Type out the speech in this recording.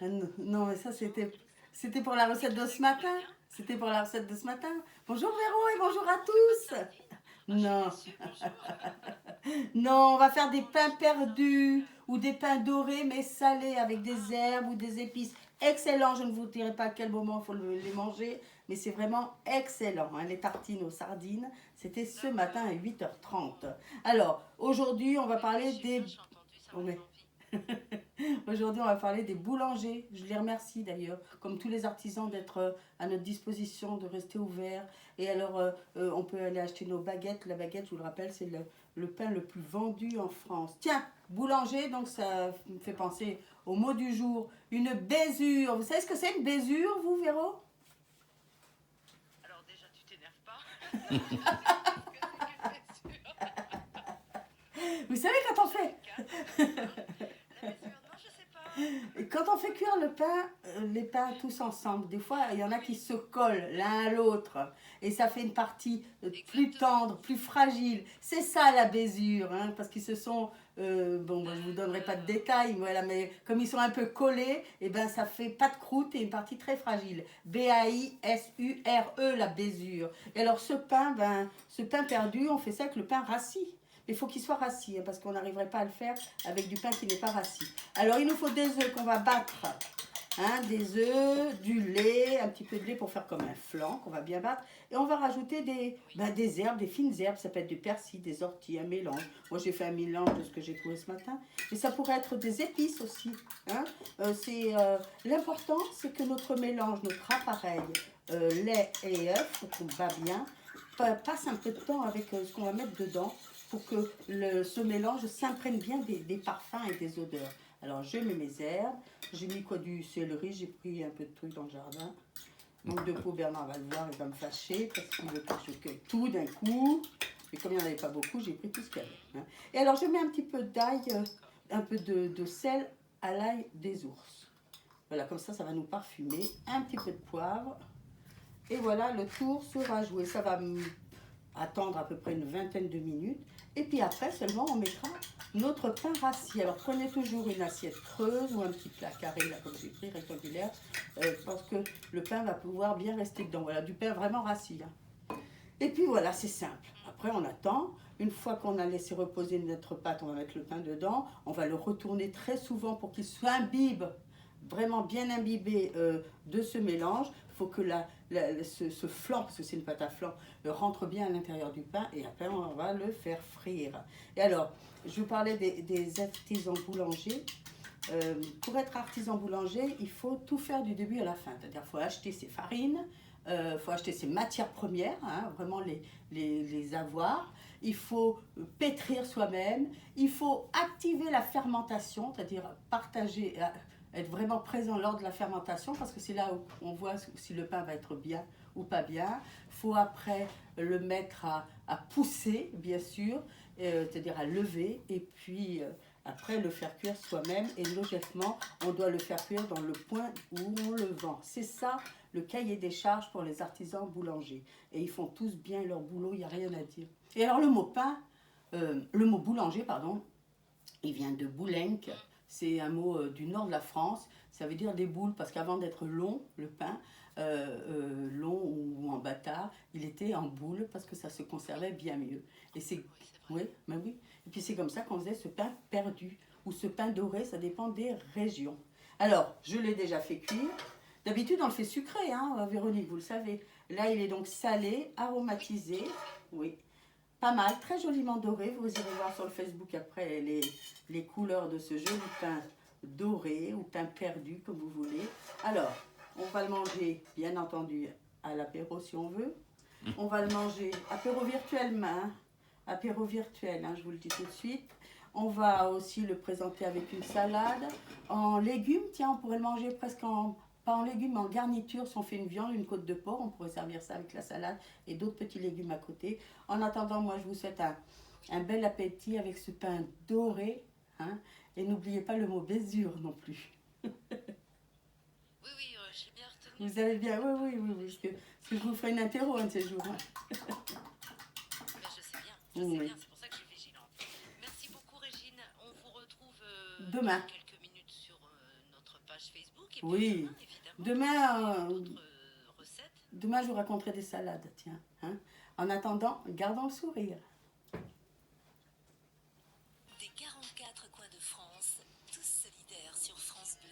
Ah non, non, mais ça c'était pour la recette de ce matin. C'était pour la recette de ce matin. Bonjour Véro et bonjour à tous. Non, non, on va faire des pains perdus ou des pains dorés mais salés avec des herbes ou des épices. Excellent, je ne vous dirai pas à quel moment il faut les manger, mais c'est vraiment excellent. Hein. Les tartines aux sardines, c'était ce matin à 8h30. Alors, aujourd'hui, on va parler des... On est- Aujourd'hui, on va parler des boulangers. Je les remercie d'ailleurs, comme tous les artisans, d'être à notre disposition, de rester ouverts. Et alors, on peut aller acheter nos baguettes. La baguette, je vous le rappelle, c'est le pain le plus vendu en France. Tiens, boulanger, donc ça me fait penser au mot du jour. Une bésure. Vous savez ce que c'est une bésure, vous, Véro? Alors déjà, tu t'énerves pas. Je sais pas ce que c'est qu'une blessure. Vous savez Bon, quand on je fait... te calme. La blessure, non, je sais pas. Quand on fait cuire le pain, les pains tous ensemble, des fois il y en a qui se collent l'un à l'autre et ça fait une partie plus Exactement. tendre, plus fragile. C'est ça la bésure, hein, parce qu'ils se sont, bon, moi, je vous donnerai pas de D'accord. détails, voilà, mais comme ils sont un peu collés, et ben ça fait pas de croûte et une partie très fragile. Baisure, la bésure. Et alors ce pain, ben, ce pain perdu, on fait ça avec le pain rassis. Il faut qu'il soit rassis, hein, parce qu'on n'arriverait pas à le faire avec du pain qui n'est pas rassis. Alors, il nous faut des œufs qu'on va battre. Hein, des œufs, du lait, un petit peu de lait pour faire comme un flan qu'on va bien battre. Et on va rajouter Oui. des herbes, des fines herbes. Ça peut être du persil, des orties, un mélange. Moi, j'ai fait un mélange de ce que j'ai trouvé ce matin. Mais ça pourrait être des épices aussi. Hein. L'important, c'est que notre mélange, notre appareil, lait et œufs, qu'on bat bien, passe un peu de temps avec ce qu'on va mettre dedans pour que ce mélange s'imprègne bien des parfums et des odeurs. Alors je mets mes herbes, j'ai mis quoi du céleri, j'ai pris un peu de trucs dans le jardin. Manque de peau, Bernard va le voir, il va me fâcher parce qu'il veut que je cueille tout d'un coup. Mais comme il n'y en avait pas beaucoup, j'ai pris tout ce qu'il y avait. Hein. Et alors je mets un petit peu d'ail, D'accord. un peu de sel à l'ail des ours. Voilà, comme ça va nous parfumer. Un petit peu de poivre. Et voilà, le tour sera joué. Ça va attendre à peu près une vingtaine de minutes. Et puis après seulement on mettra notre pain rassis. Alors prenez toujours une assiette creuse ou un petit plat carré, là comme j'ai pris, rectangulaire, parce que le pain va pouvoir bien rester dedans. Voilà, du pain vraiment rassis. Hein. Et puis voilà, c'est simple. Après on attend. Une fois qu'on a laissé reposer notre pâte, on va mettre le pain dedans. On va le retourner très souvent pour qu'il soit imbibe, vraiment bien imbibé de ce mélange. Il faut que ce flan, parce que c'est une pâte à flan, rentre bien à l'intérieur du pain et après on va le faire frire. Et alors, je vous parlais des artisans boulangers. Pour être artisan boulanger, il faut tout faire du début à la fin. C'est-à-dire qu'il faut acheter ses farines, il faut acheter ses matières premières, hein, vraiment les avoir. Il faut pétrir soi-même. Il faut activer la fermentation, c'est-à-dire partager, être vraiment présent lors de la fermentation, parce que c'est là où on voit si le pain va être bien ou pas bien. Il faut après le mettre à pousser, bien sûr, c'est-à-dire à lever, et puis après le faire cuire soi-même. Et logiquement, on doit le faire cuire dans le point où on le vend. C'est ça le cahier des charges pour les artisans boulangers. Et ils font tous bien leur boulot, il n'y a rien à dire. Et alors le mot boulanger, pardon, il vient de boulenc. C'est un mot du nord de la France. Ça veut dire des boules, parce qu'avant d'être long, le pain, long ou en bâtard, il était en boule parce que ça se conservait bien mieux. Et c'est, Oui, c'est vrai. oui, ben oui. Et puis c'est comme ça qu'on faisait ce pain perdu ou ce pain doré, ça dépend des régions. Alors, je l'ai déjà fait cuire. D'habitude, on le fait sucré, hein, Véronique, vous le savez. Là, il est donc salé, Oui. aromatisé. Oui, pas mal, très joliment doré. Vous irez voir sur le Facebook après les couleurs de ce joli pain doré ou pain perdu, comme vous voulez. Alors, on va le manger, bien entendu, à l'apéro si on veut. On va le manger apéro virtuellement. Hein. Apéro virtuel, hein, je vous le dis tout de suite. On va aussi le présenter avec une salade. En légumes, tiens, on pourrait le manger presque en, pas en légumes, mais en garniture. Si on fait une viande, une côte de porc, on pourrait servir ça avec la salade et d'autres petits légumes à côté. En attendant, moi, je vous souhaite un bel appétit avec ce pain doré. Hein, et n'oubliez pas le mot bésure non plus. Oui, oui, j'ai bien retenu. Vous avez bien, oui, oui, oui, oui, parce que je vous ferai une interro un de ces jours. Hein. Ben, je sais Oui. bien, c'est pour ça que je suis vigilante. Merci beaucoup, Régine. On vous retrouve Demain. dans quelques minutes sur page Facebook et puis Oui. demain, évidemment, Demain, d'autres recettes. demain, je vous raconterai des salades, tiens. Hein. En attendant, gardons le sourire. Des 44 coins de France, tous solidaires sur France Bleu.